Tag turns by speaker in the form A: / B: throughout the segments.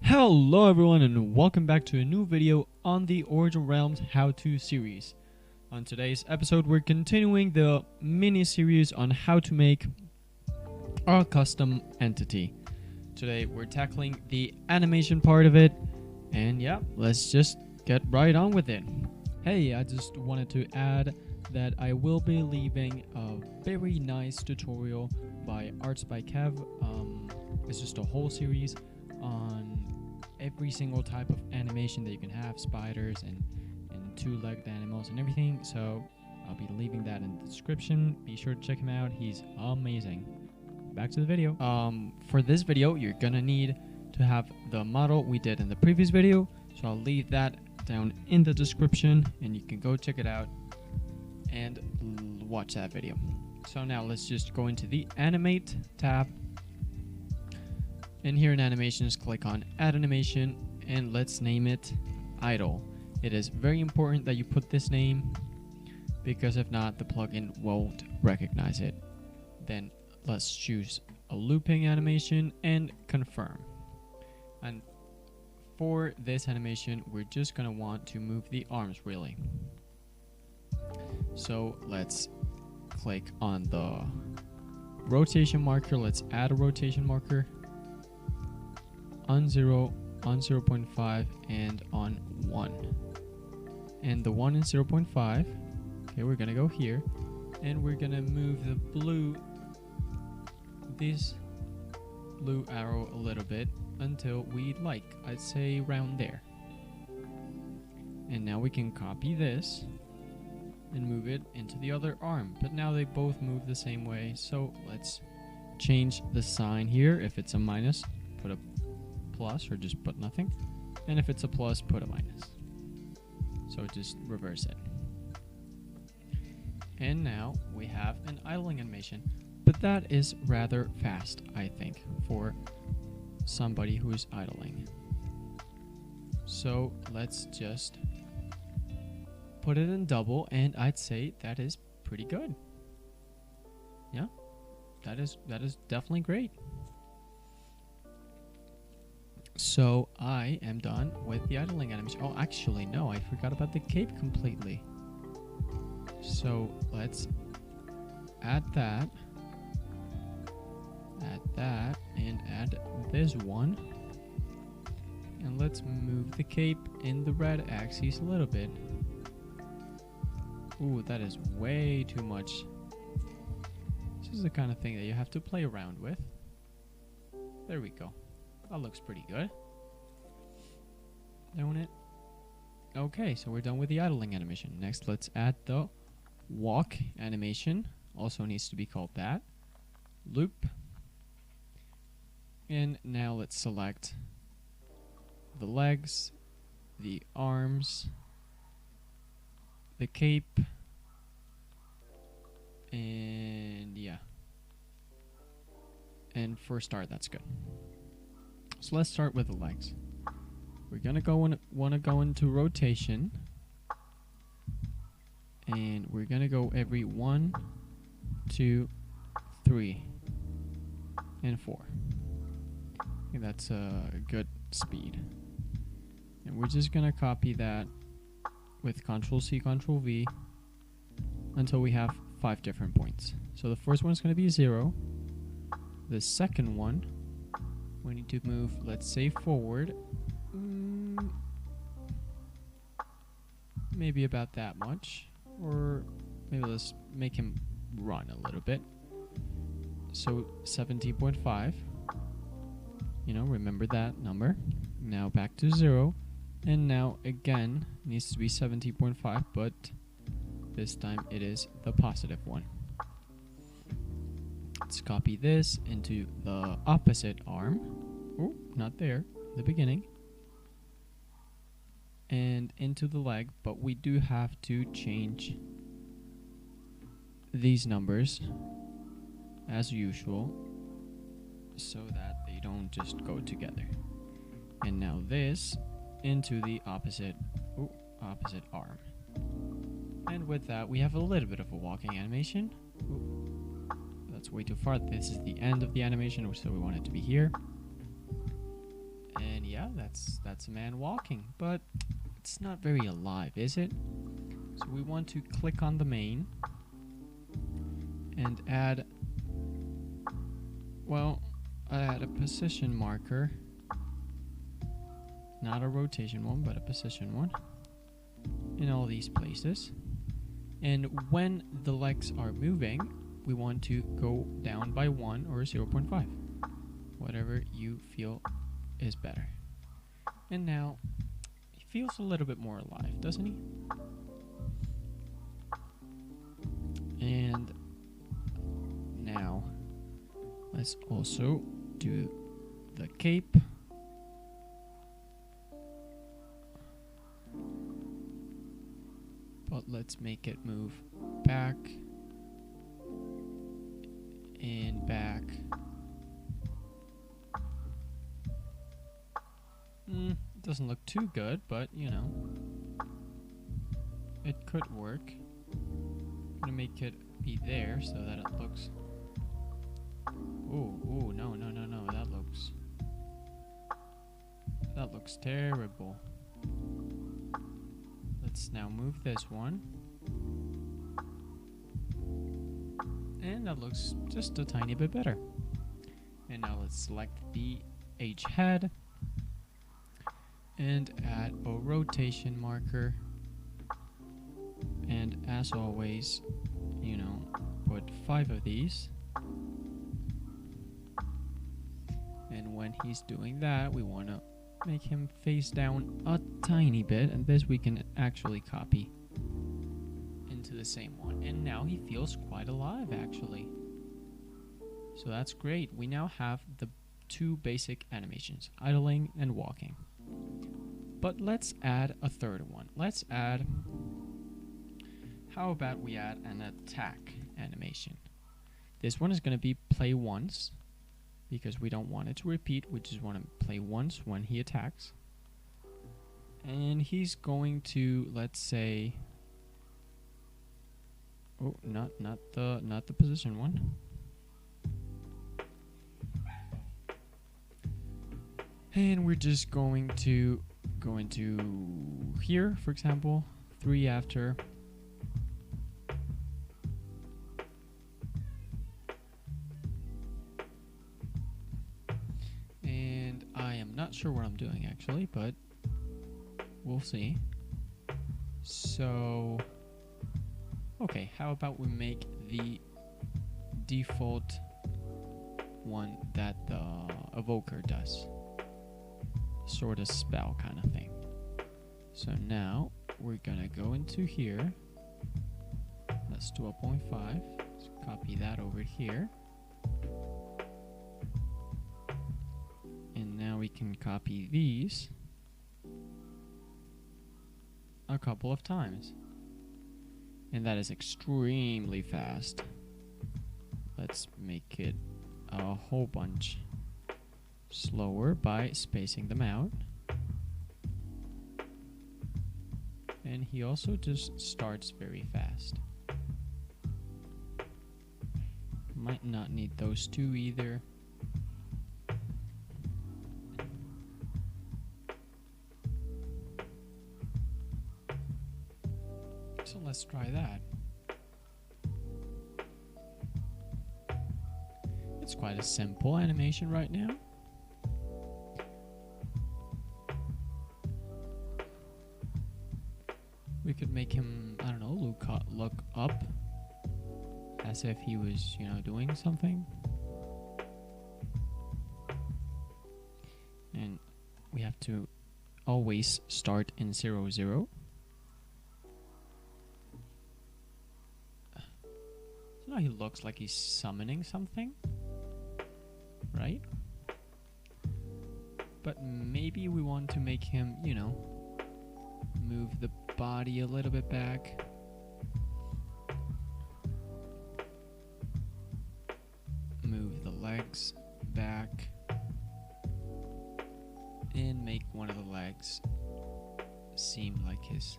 A: Hello everyone and welcome back to a new video on the Origin Realms how-to series. On today's episode we're continuing the mini-series on how to make a custom entity. Today we're tackling the animation part of it, and yeah, let's just get right on with it. Hey, I just wanted to add that I will be leaving a very nice tutorial by ArtsByKev. It's just a whole series on every single type of animation that you can have, spiders and two-legged animals and everything. So I'll be leaving that in the description. Be sure to check him out. He's amazing. Back to the video. For this video, you're gonna need to have the model we did in the previous video. So I'll leave that down in the description and you can go check it out and watch that video. So now let's just go into the Animate tab. And here in Animations, click on Add Animation, and let's name it Idle. It is very important that you put this name, because if not, the plugin won't recognize it. Then let's choose a looping animation and confirm. And for this animation, we're just gonna want to move the arms really. So let's click on the rotation marker. Let's add a rotation marker on 0, on 0.5, and on 1. And the 1 and 0.5, okay, we're gonna go here, and we're gonna move the this blue arrow a little bit until we like, I'd say around there. And now we can copy this and move it into the other arm, but now they both move the same way. So let's change the sign here. If it's a minus, put a plus, or just put nothing, and if it's a plus, put a minus. So just reverse it. And now we have an idling animation, but that is rather fast, I think, for somebody who is idling. So let's just put it in double, and I'd say that is pretty good. Yeah, that is definitely great. So I am done with the idling animation. Oh, actually, no, I forgot about the cape completely. So let's add that, and add this one. And let's move the cape in the red axis a little bit. Ooh, that is way too much. This is the kind of thing that you have to play around with. There we go. That looks pretty good, don't it? Okay, so we're done with the idling animation. Next, let's add the walk animation. Also needs to be called that. Loop. And now let's select the legs, the arms, the cape, and yeah. And for a start, that's good. So let's start with the legs. We're gonna want to go into rotation, and we're gonna go every 1, 2, 3, and 4. I think that's a good speed. And we're just gonna copy that with Ctrl+C, Ctrl+V until we have 5 different points. So the first one is gonna be 0. The second one, we need to move, let's say, forward. Maybe about that much. Or maybe let's make him run a little bit. So 17.5. You know, remember that number. Now back to 0. And now again, needs to be 17.5, but this time it is the positive one. Let's copy this into the opposite arm. Oh, not there, the beginning. And into the leg, but we do have to change these numbers as usual so that they don't just go together. And now this into the opposite arm. And with that, we have a little bit of a walking animation. Ooh, that's way too far. This is the end of the animation, so we want it to be here. And yeah. yeah, that's a man walking, but it's not very alive, is it? So we want to click on the main and add, well, add a position marker. Not a rotation one, but a position one. In all these places. And when the legs are moving, we want to go down by 1 or 0.5. Whatever you feel is better. And now, he feels a little bit more alive, doesn't he? And now, let's also do the cape. But let's make it move back and back. Doesn't look too good, but you know, it could work. I'm gonna make it be there so that it looks. Ooh, no, that looks terrible. Let's now move this one. And that looks just a tiny bit better. And now let's select the H head and add a rotation marker. And as always, you know, put 5 of these. And when he's doing that, we want to make him face down a tiny bit, and this we can actually copy into the same one. And now he feels quite alive, actually. So that's great. We now have the 2 basic animations, idling and walking. But let's add a third one. Let's add, how about we add an attack animation? This one is going to be play once, because we don't want it to repeat. We just want to play once when he attacks. And he's going to, let's say, oh, not the position one. And we're just going to go into here, for example, 3 after. And I am not sure what I'm doing actually, but we'll see. So, okay, how about we make the default one that the evoker does? Sort of spell kind of thing. So now we're gonna go into here. Let's do a 0.5. Let's copy that over here. And now we can copy these a couple of times. And that is extremely fast. Let's make it a whole bunch slower by spacing them out. And he also just starts very fast. Might not need those 2 either. So let's try that. It's quite a simple animation right now. We could make him, I don't know, look up as if he was, you know, doing something. And we have to always start in 0, 0. So now he looks like he's summoning something, right? But maybe we want to make him, you know, move the body a little bit back. Move the legs back. And make one of the legs seem like his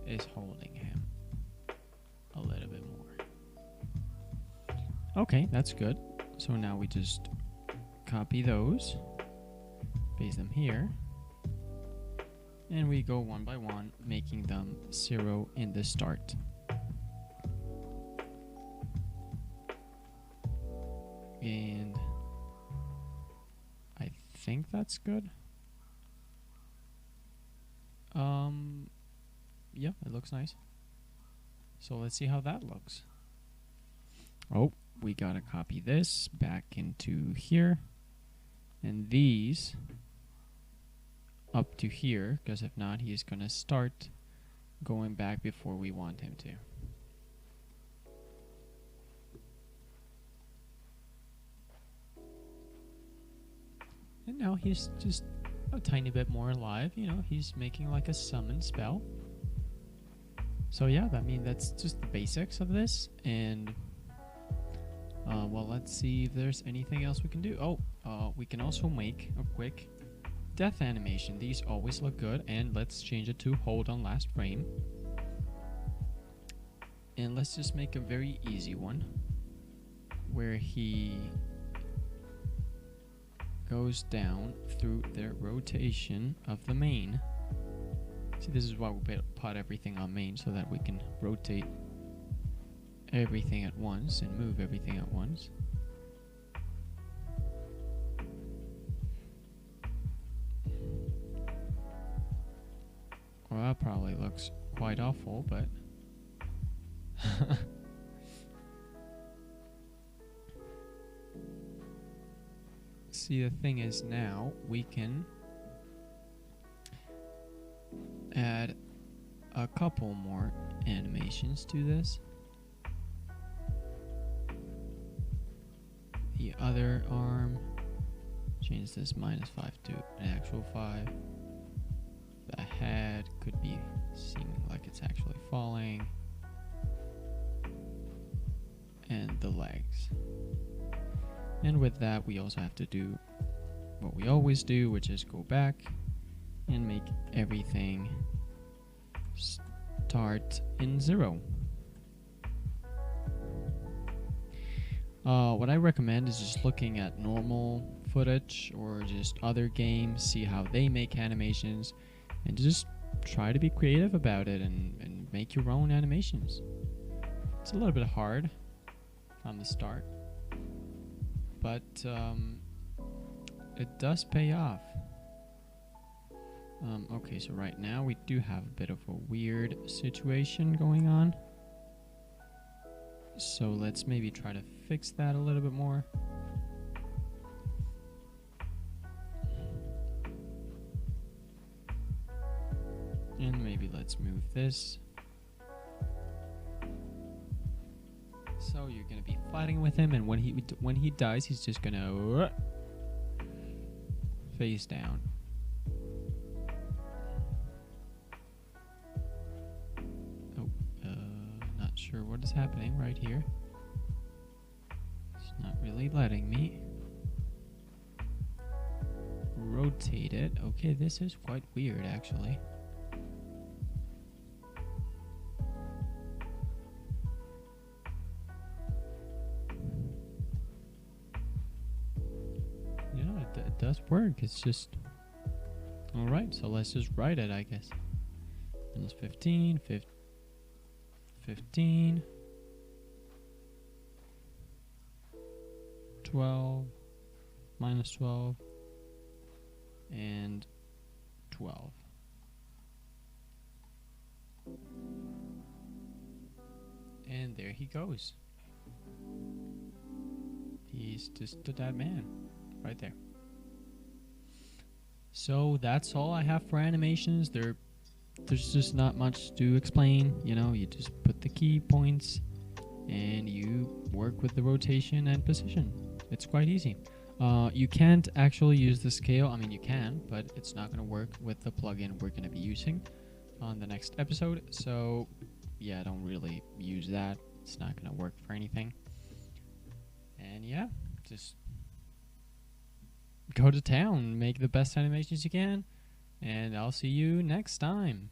A: is holding him a little bit more. Okay, that's good. So now we just copy those Paste them here. And we go one by one, making them 0 in the start. And I think that's good. Yeah, it looks nice. So let's see how that looks. Oh, we gotta copy this back into here. And these up to here, because if not, he's gonna start going back before we want him to. And now he's just a tiny bit more alive, you know, he's making like a summon spell. So yeah, I mean, that's just the basics of this. And well, let's see if there's anything else we can do. Oh, we can also make a quick death animation. These always look good. And let's change it to hold on last frame. And let's just make a very easy one where he goes down through the rotation of the main. See, this is why we put everything on main, so that we can rotate everything at once and move everything at once. Well, that probably looks quite awful, but see, the thing is, now we can add a couple more animations to this. The other arm, change this -5 to an actual 5. The head could be seeming like it's actually falling. And the legs. And with that, we also have to do what we always do, which is go back and make everything start in 0. What I recommend is just looking at normal footage or just other games, see how they make animations, and just try to be creative about it and make your own animations. It's a little bit hard from the start, but it does pay off. Okay, so right now we do have a bit of a weird situation going on. So let's maybe try to fix that a little bit more. And maybe let's move this. So you're gonna be fighting with him, and when he dies, he's just gonna face down. Not sure what is happening right here. It's not really letting me rotate it. Okay, this is quite weird, actually. Yeah, it does work. It's just... Alright, so let's just write it, I guess. And it's 15, 15, 12, -12, and 12. And there he goes. He's just a dead man right there. So that's all I have for animations. There's just not much to explain. You know, you just put the key points and you work with the rotation and position. It's quite easy. You can't actually use the scale. I mean, you can, but it's not going to work with the plugin we're going to be using on the next episode. So yeah, don't really use that. It's not going to work for anything. And yeah, just go to town, make the best animations you can, and I'll see you next time.